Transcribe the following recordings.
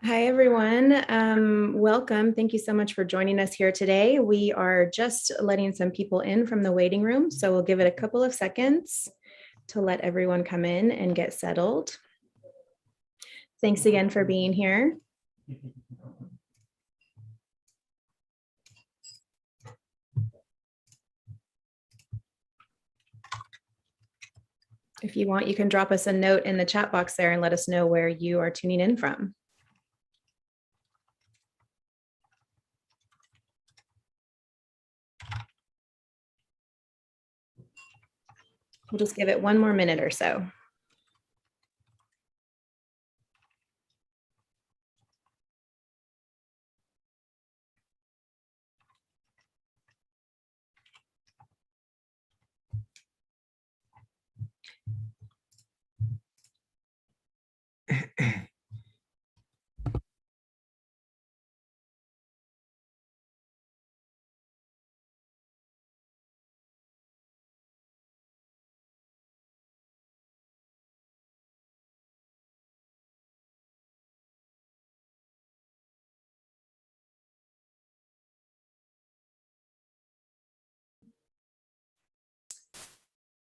Hi, everyone. Welcome. Thank you so much for joining us here today. We are just letting some people in from the waiting room, so we'll give it a couple of seconds to let everyone come in and get settled. Thanks again for being here. If you want, you can drop us a note in the chat box there and let us know where you are tuning in from. We'll just give it one more minute or so.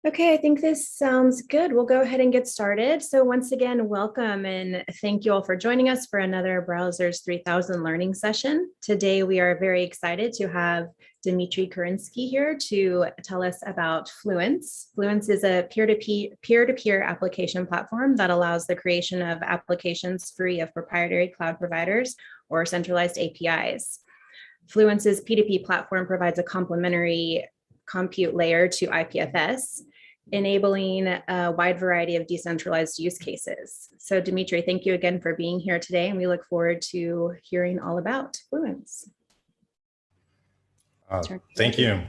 Okay, I think this sounds good. We'll go ahead and get started. So once again, welcome and thank you all for joining us for another Browsers 3000 learning session. Today, we are very excited to have Dmitry Kurinskiy here to tell us about Fluence. Fluence is a peer-to-peer application platform that allows the creation of applications free of proprietary cloud providers or centralized APIs. Fluence's P2P platform provides a complementary compute layer to IPFS, enabling a wide variety of decentralized use cases. So Dmitry, thank you again for being here today, and we look forward to hearing all about Fluence. Thank you.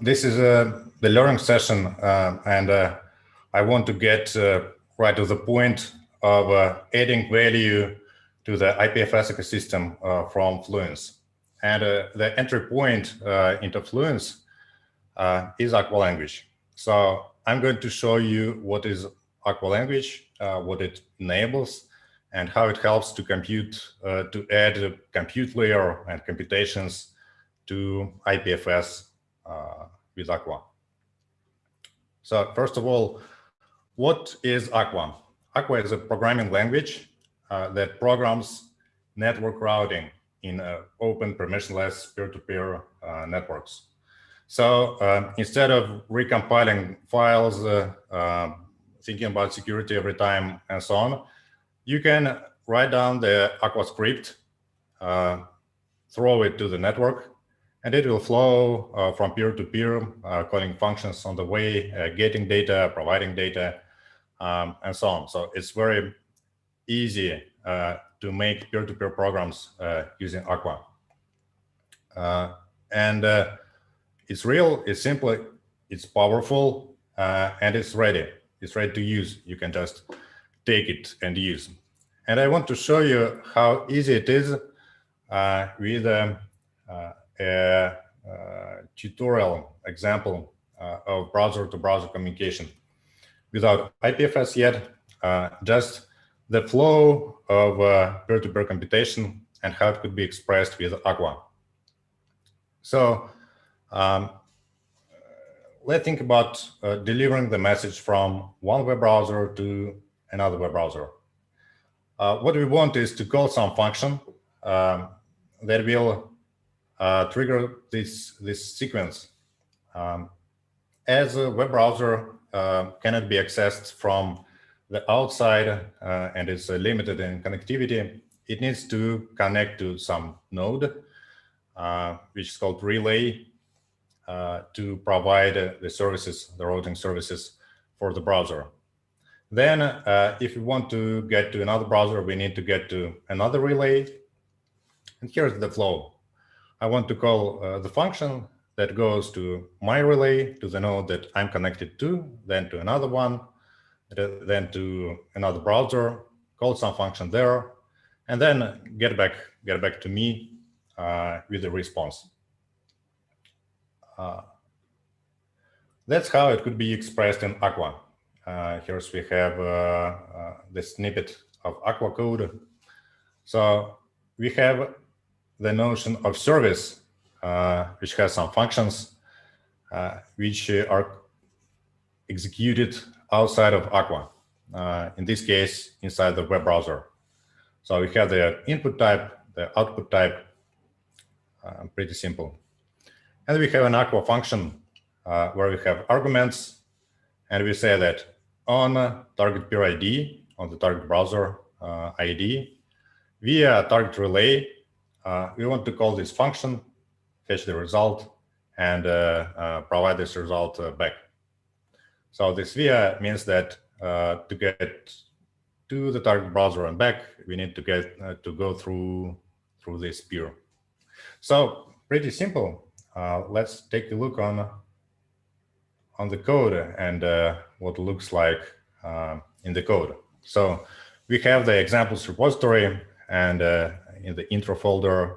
This is the learning session, and I want to get right to the point of adding value to the IPFS ecosystem from Fluence. And the entry point into Fluence is Aqua Language. So I'm going to show you what is Aqua Language, what it enables, and how it helps to compute, to add a compute layer and computations to IPFS with Aqua. So first of all, what is Aqua? Aqua is a programming language that programs network routing in open permissionless peer-to-peer networks. So instead of recompiling files, thinking about security every time and so on, you can write down the Aqua script, throw it to the network, and it will flow from peer to peer, calling functions on the way, getting data, providing data, and so on. So it's very easy to make peer-to-peer programs using Aqua. It's real, it's simple, it's powerful, and it's ready. It's ready to use. You can just take it and use. And I want to show you how easy it is with a tutorial example of browser-to-browser communication. Without IPFS yet, just the flow of peer-to-peer computation and how it could be expressed with Aqua. So let's think about delivering the message from one web browser to another web browser. What we want is to call some function that will trigger this sequence. As a web browser cannot be accessed from the outside and is limited in connectivity, it needs to connect to some node, which is called relay, to provide the services, the routing services for the browser. Then if we want to get to another browser, we need to get to another relay. And here's the flow. I want to call the function that goes to my relay, to the node that I'm connected to, then to another one, then to another browser, call some function there, and then get back to me with a response. That's how it could be expressed in Aqua. Here we have the snippet of Aqua code. So we have the notion of service, which has some functions which are executed outside of Aqua. In this case, inside the web browser. So we have the input type, the output type, pretty simple. And we have an Aqua function where we have arguments, and we say that on target peer ID, on the target browser ID, via target relay, we want to call this function, fetch the result, and provide this result back. So this via means that to get to the target browser and back, we need to get to go through this peer. So pretty simple. Let's take a look on the code and what it looks like in the code. So we have the examples repository, and in the intro folder,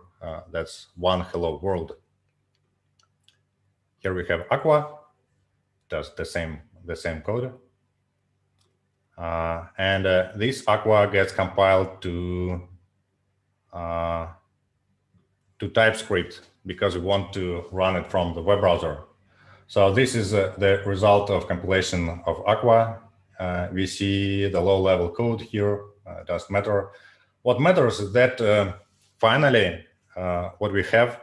that's one hello world. Here we have Aqua, does the same code. And this Aqua gets compiled to TypeScript because we want to run it from the web browser. So this is the result of compilation of Aqua. We see the low-level code here. Doesn't matter. What matters is that finally, what we have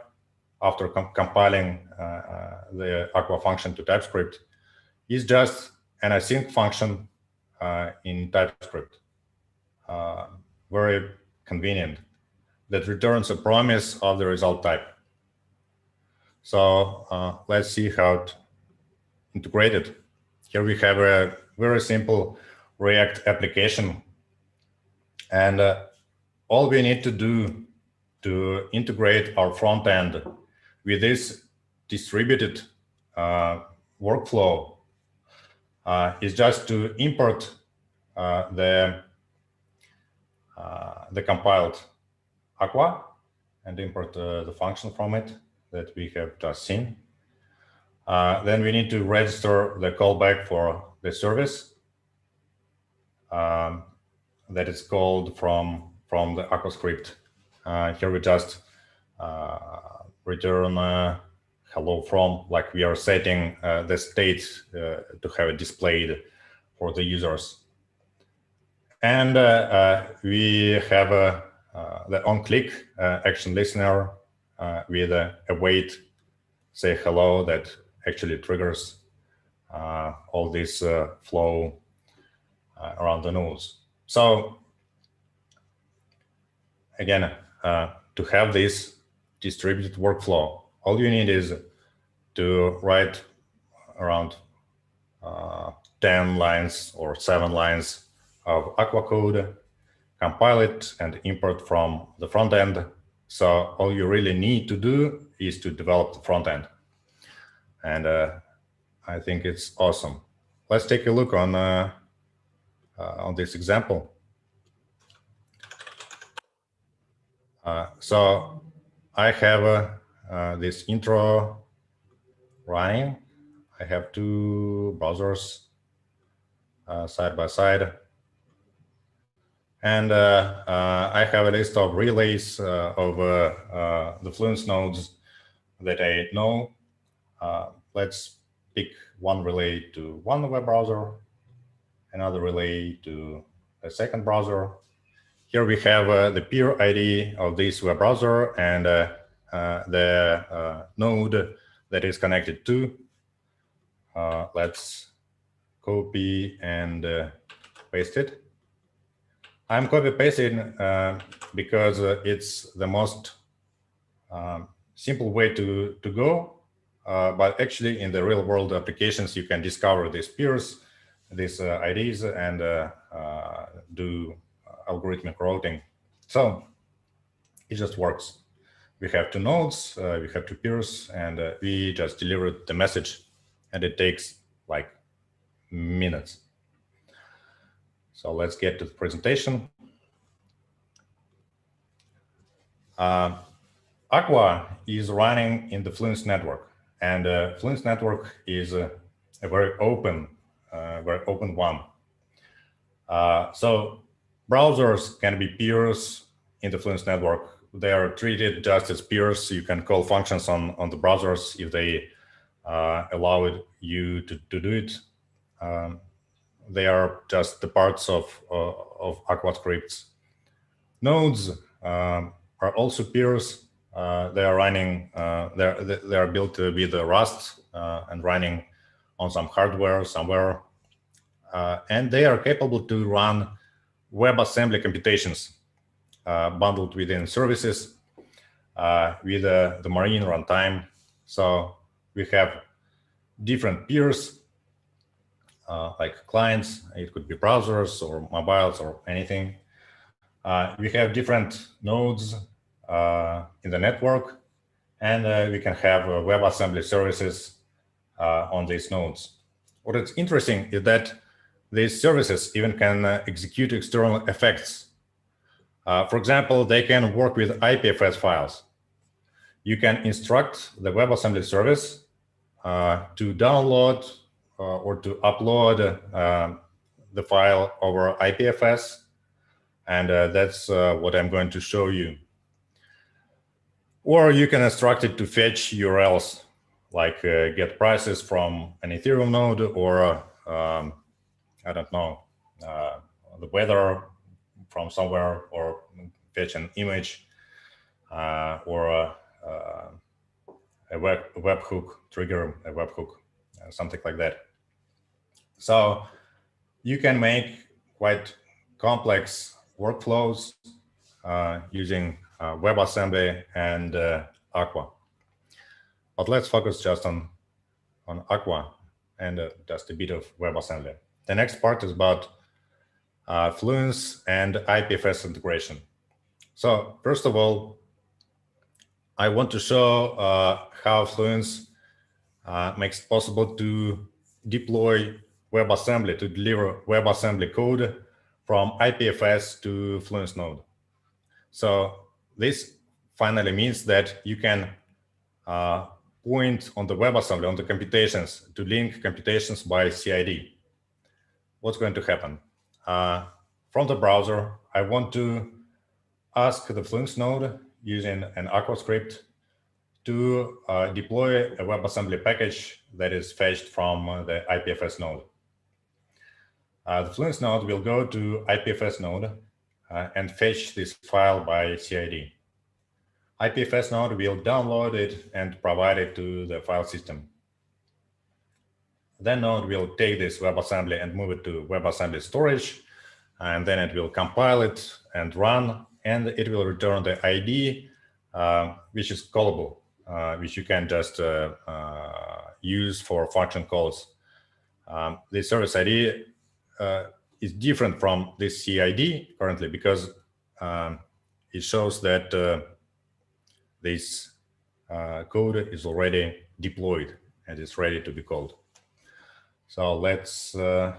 after compiling the Aqua function to TypeScript is just an async function in TypeScript. Very convenient, that returns a promise of the result type. So let's see how it integrated. Here we have a very simple React application, and all we need to do to integrate our front end with this distributed workflow is just to import the compiled Aqua and import the function from it that we have just seen. Then we need to register the callback for the service that is called from the Aqua script. Here we just return hello from, like we are setting the state to have it displayed for the users. And we have the on-click action listener with a await, say hello, that actually triggers all this flow around the nodes. So again, to have this distributed workflow, all you need is to write around 10 lines or 7 lines of Aqua code, compile it, and import from the front end. So all you really need to do is to develop the front end. And I think it's awesome. Let's take a look on this example. So I have this intro running. I have 2 browsers side by side. And I have a list of relays of the Fluence nodes that I know. Let's pick one relay to one web browser, another relay to a second browser. Here we have the peer ID of this web browser and the node that is connected to. Let's copy and paste it. I'm copy pasting because it's the most simple way to go. But actually, in the real world applications, you can discover these peers, these IDs, and do algorithmic routing. So it just works. We have 2 nodes, we have 2 peers, and we just delivered the message, and it takes like minutes. So let's get to the presentation. Aqua is running in the Fluence network, and Fluence network is a very open very open one. So browsers can be peers in the Fluence network. They are treated just as peers. You can call functions on the browsers if they allow you to do it. They are just the parts of Aqua scripts. Nodes are also peers. They are running. They are built with Rust and running on some hardware somewhere, and they are capable to run WebAssembly computations bundled within services with the Marine runtime. So we have different peers like clients. It could be browsers or mobiles or anything. We have different nodes in the network, and we can have WebAssembly services on these nodes. What is interesting is that these services even can execute external effects. For example, they can work with IPFS files. You can instruct the WebAssembly service to download or to upload the file over IPFS, and that's what I'm going to show you. Or you can instruct it to fetch URLs, like get prices from an Ethereum node, or I don't know, the weather from somewhere, or fetch an image, or a webhook, trigger a webhook, something like that. So you can make quite complex workflows using WebAssembly and Aqua. But let's focus just on Aqua and just a bit of WebAssembly. The next part is about Fluence and IPFS integration. So first of all, I want to show how Fluence makes it possible to deploy WebAssembly, to deliver WebAssembly code from IPFS to Fluence node. So this finally means that you can point on the WebAssembly, on the computations, to link computations by CID. What's going to happen? From the browser, I want to ask the Fluence node using an Aqua script to deploy a WebAssembly package that is fetched from the IPFS node. The Fluence node will go to IPFS node and fetch this file by CID. IPFS node will download it and provide it to the file system. Then node will take this WebAssembly and move it to WebAssembly storage, and then it will compile it and run, and it will return the ID, which is callable, which you can just use for function calls. The service ID is different from this CID currently because it shows that this code is already deployed and is ready to be called. So let's do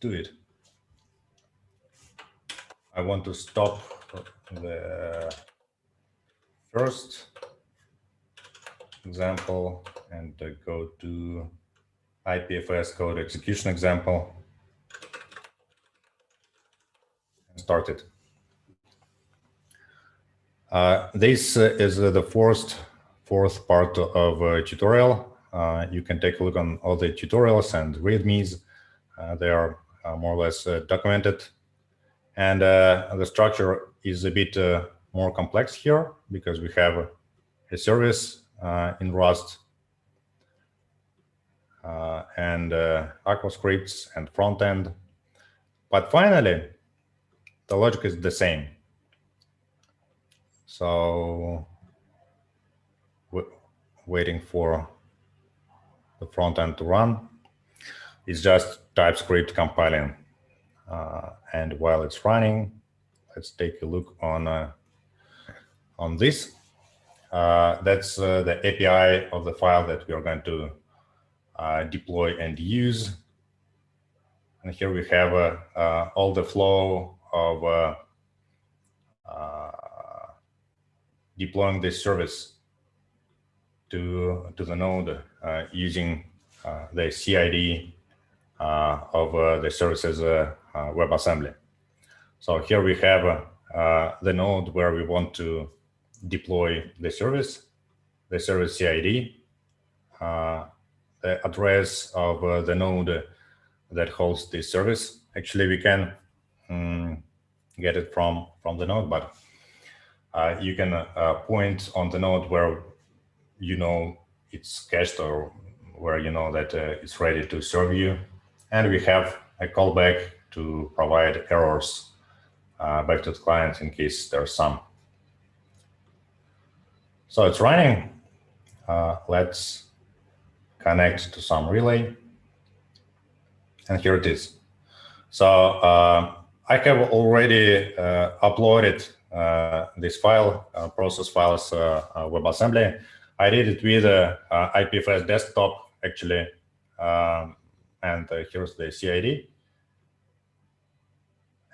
it. I want to stop the first example and go to IPFS code execution example and start it. This is the fourth part of a tutorial. You can take a look on all the tutorials and readmes. They are more or less documented. And the structure is a bit more complex here because we have a service in Rust and Aqua scripts and front end. But finally, the logic is the same. So waiting for the front end to run is just TypeScript compiling. And while it's running, let's take a look on this. That's the API of the file that we are going to deploy and use. And here we have all the flow of deploying this service to the node using the CID of the services WebAssembly. So here we have the node where we want to deploy the service CID, the address of the node that hosts this service. Actually, we can get it from the node, but you can point on the node where you know it's cached or where you know that it's ready to serve you. And we have a callback to provide errors back to the client in case there's some. So it's running. Let's connect to some relay. And here it is. So I have already uploaded this file, process files, WebAssembly. I did it with IPFS desktop, actually. And here's the CID.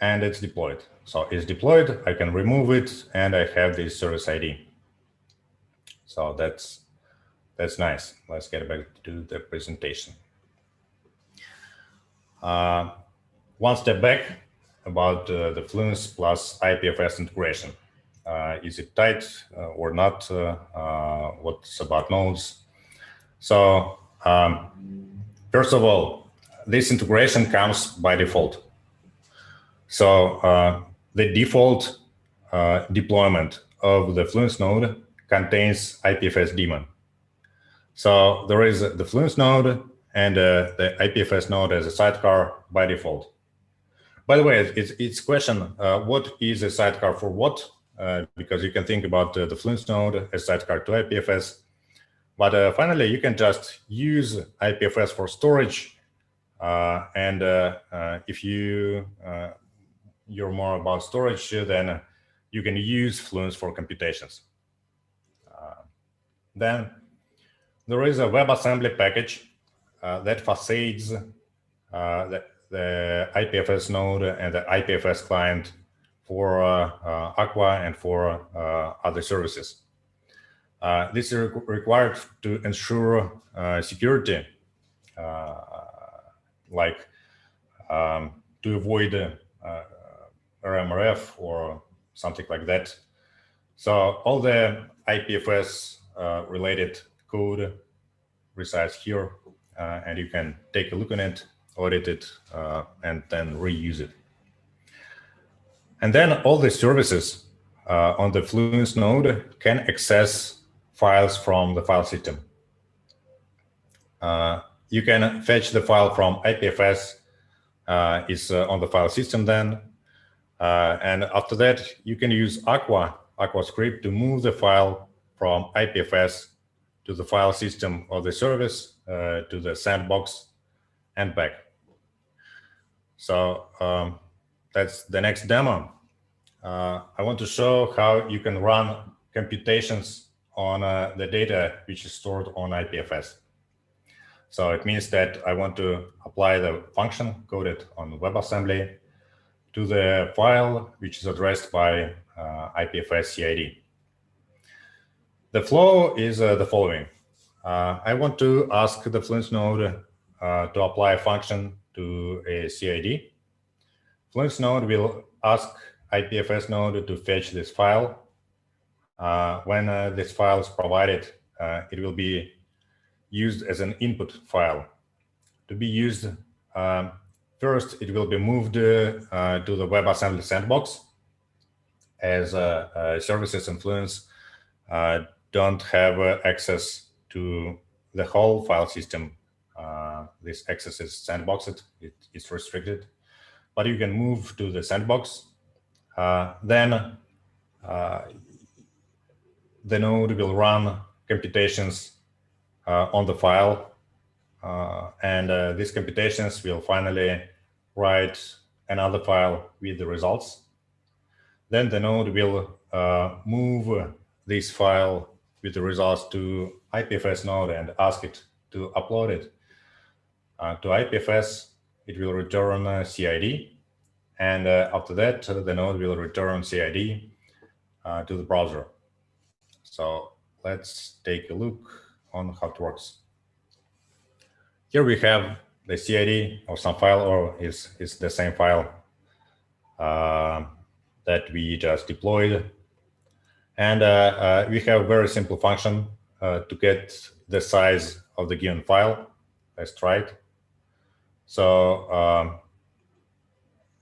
And it's deployed. So it's deployed, I can remove it, and I have this service ID. So that's nice. Let's get back to the presentation. One step back about the Fluence plus IPFS integration. Is it tight or not? What's about nodes? So first of all, this integration comes by default. So the default deployment of the Fluence node contains IPFS daemon. So there is the Fluence node and the IPFS node as a sidecar by default. By the way, it's a question, what is a sidecar for what? Because you can think about the Fluence node as sidecar to IPFS. But finally, you can just use IPFS for storage. And if you're more about storage, then you can use Fluence for computations. Then there is a WebAssembly package that facades the IPFS node and the IPFS client for Aqua and for other services. This is required to ensure security, like to avoid RMRF or something like that. So all the IPFS related code resides here, and you can take a look on it, audit it, and then reuse it. And then all the services on the Fluence node can access files from the file system. You can fetch the file from IPFS, is on the file system then. And after that, you can use Aqua script to move the file from IPFS to the file system of the service, to the sandbox and back. So that's the next demo. I want to show how you can run computations on the data which is stored on IPFS. So it means that I want to apply the function coded on WebAssembly to the file which is addressed by IPFS CID. The flow is the following. I want to ask the Fluence node to apply a function to a CID. Fluence node will ask IPFS node to fetch this file. When this file is provided, it will be used as an input file. To be used, first it will be moved to the WebAssembly sandbox, as services in Fluence don't have access to the whole file system. This access is sandboxed, it's restricted, but you can move to the sandbox. Then the node will run computations on the file, and these computations will finally write another file with the results. Then the node will move this file with the results to IPFS node and ask it to upload it. To IPFS, it will return CID, and after that, the node will return CID to the browser. So let's take a look on how it works. Here we have the CID of some file, or is the same file that we just deployed. And we have a very simple function to get the size of the given file. Let's try it. So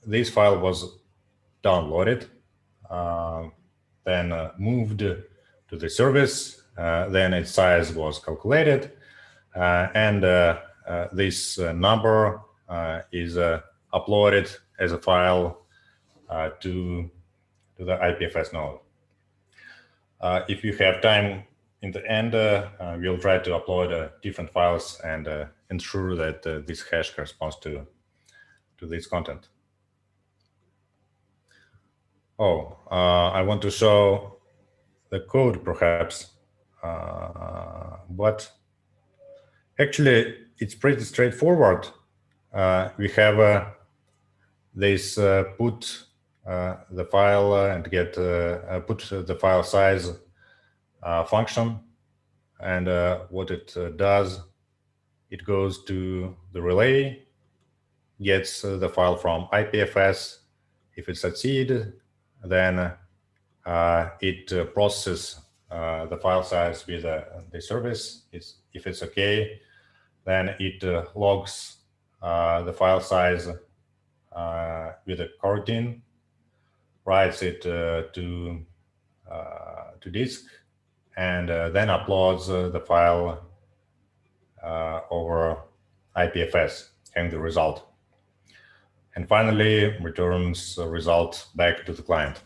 this file was downloaded, then moved to the service, then its size was calculated, and this number is uploaded as a file to the IPFS node. If you have time in the end, we'll try to upload different files and ensure that this hash corresponds to this content. Oh, I want to show the code perhaps, but actually it's pretty straightforward. We have this put the file and get put the file size function, and what it does, it goes to the relay, gets the file from IPFS. If it succeeds, then it processes the file size with the service. If it's okay, then it logs the file size with a coroutine, writes it to disk, and then uploads the file over IPFS, and the result. And finally, returns the result back to the client.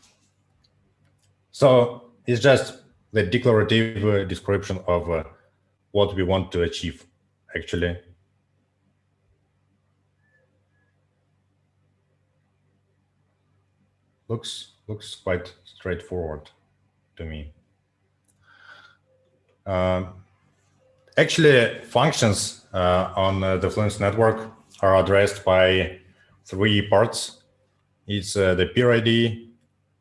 So it's just the declarative description of what we want to achieve, actually. Looks quite straightforward to me. Actually, functions on the Fluence network are addressed by 3 parts. It's the peer ID,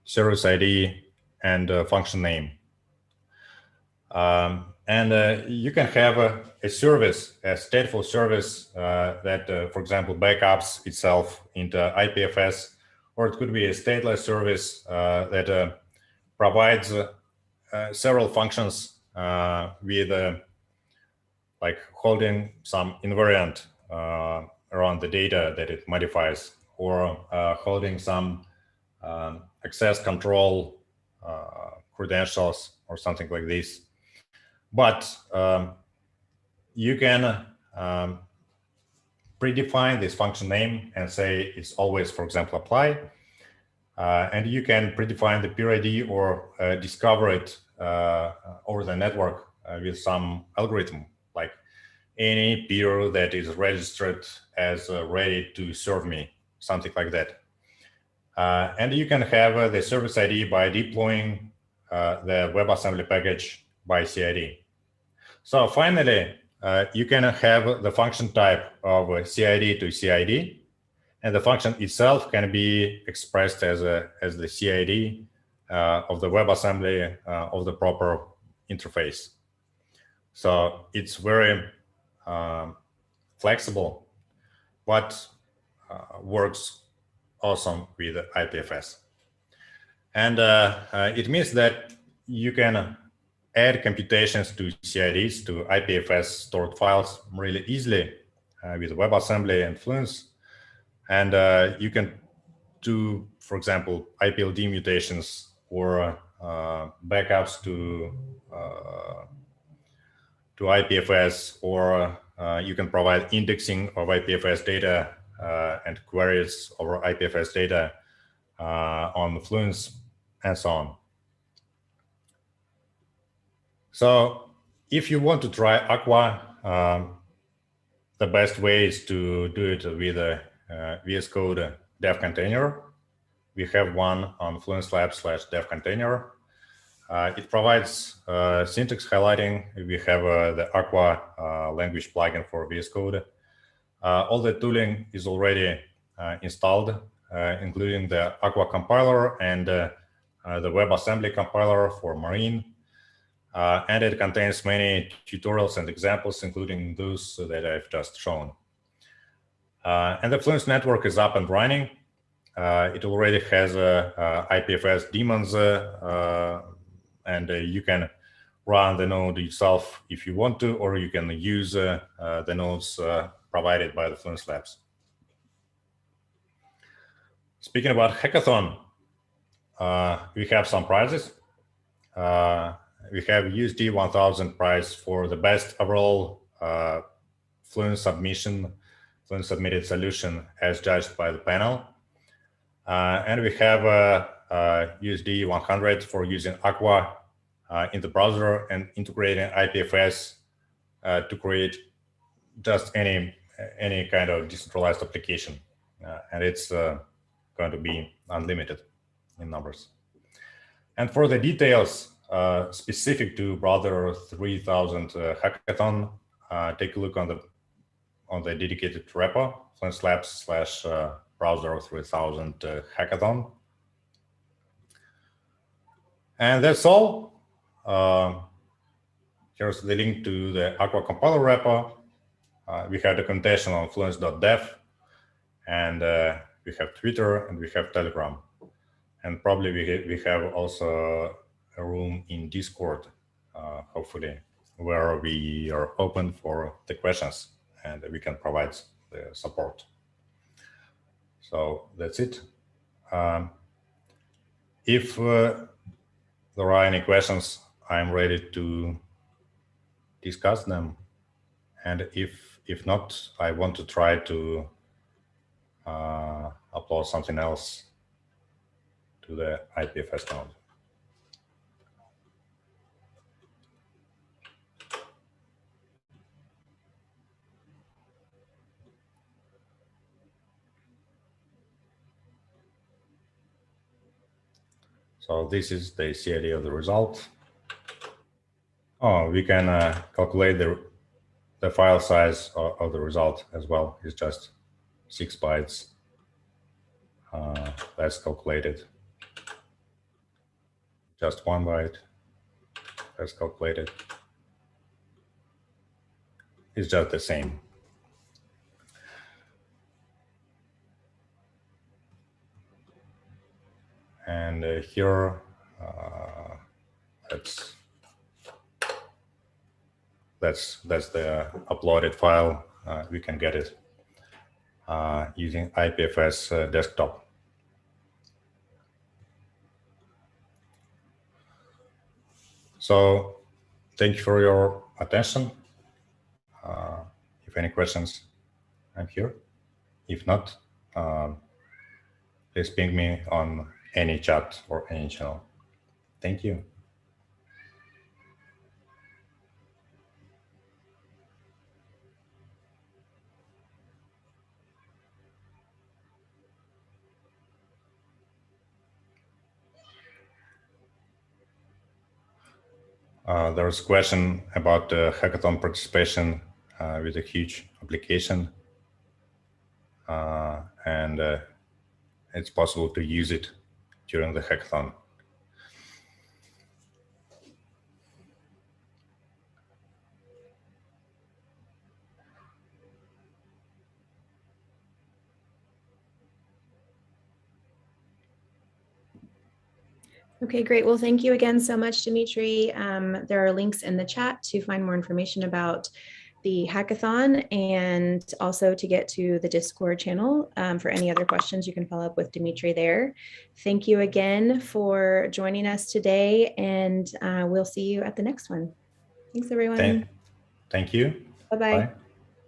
service ID, and function name. And you can have a service, a stateful service that, for example, backups itself into IPFS, or it could be a stateless service that provides several functions with like holding some invariant around the data that it modifies, or holding some access control credentials or something like this. But you can predefine this function name and say it's always, for example, apply. And you can predefine the peer ID or discover it over the network with some algorithm, like any peer that is registered as ready to serve me, something like that. And you can have the service ID by deploying the WebAssembly package by CID. So finally, you can have the function type of CID to CID, and the function itself can be expressed as the CID of the WebAssembly of the proper interface. So it's very flexible, but works awesome with IPFS. And it means that you can add computations to CIDs, to IPFS stored files really easily with WebAssembly and Fluence. And you can do, for example, IPLD mutations or backups to IPFS, or you can provide indexing of IPFS data and queries over IPFS data on Fluence, and so on. So if you want to try Aqua, the best way is to do it with a VSCode Devcontainer. We have one on Fluence Lab/Devcontainer. It provides syntax highlighting. We have the Aqua Language plugin for VSCode. All the tooling is already installed, including the Aqua compiler and the WebAssembly compiler for Marine. And it contains many tutorials and examples, including those that I've just shown. And the Fluence network is up and running. It already has IPFS daemons, and you can run the node yourself if you want to, or you can use the nodes provided by the Fluence Labs. Speaking about hackathon, we have some prizes. We have USD 1000 prize for the best overall Fluence submitted solution as judged by the panel. And we have USD 100 for using Aqua in the browser and integrating IPFS to create just any kind of decentralized application. And it's going to be unlimited in numbers. And for the details specific to Browser 3000 hackathon, take a look on the dedicated repo, Fluence Labs / Browser 3000 hackathon. And that's all. Here's the link to the Aqua compiler repo. We have documentation on fluence.dev, and we have Twitter, and we have Telegram. And probably we have also a room in Discord, hopefully, where we are open for the questions and we can provide the support. So that's it. If there are any questions, I'm ready to discuss them. And if not, I want to try to upload something else to the IPFS node. So this is the CID of the result. Oh, we can calculate the file size of the result as well. It's just 6 bytes. That's calculated. Just 1 byte. That's calculated. It's just the same. And here, that's the uploaded file. We can get it using IPFS desktop. So thank you for your attention. If any questions, I'm here. If not, please ping me on any chat or any channel. Thank you. There's a question about hackathon participation with a huge application, and it's possible to use it during the hackathon. Okay, great. Well, thank you again so much, Dmitry. There are links in the chat to find more information about the hackathon and also to get to the Discord channel. For any other questions, you can follow up with Dmitry there. Thank you again for joining us today, and we'll see you at the next one. Thanks, everyone. Thank you. Bye-bye. Bye.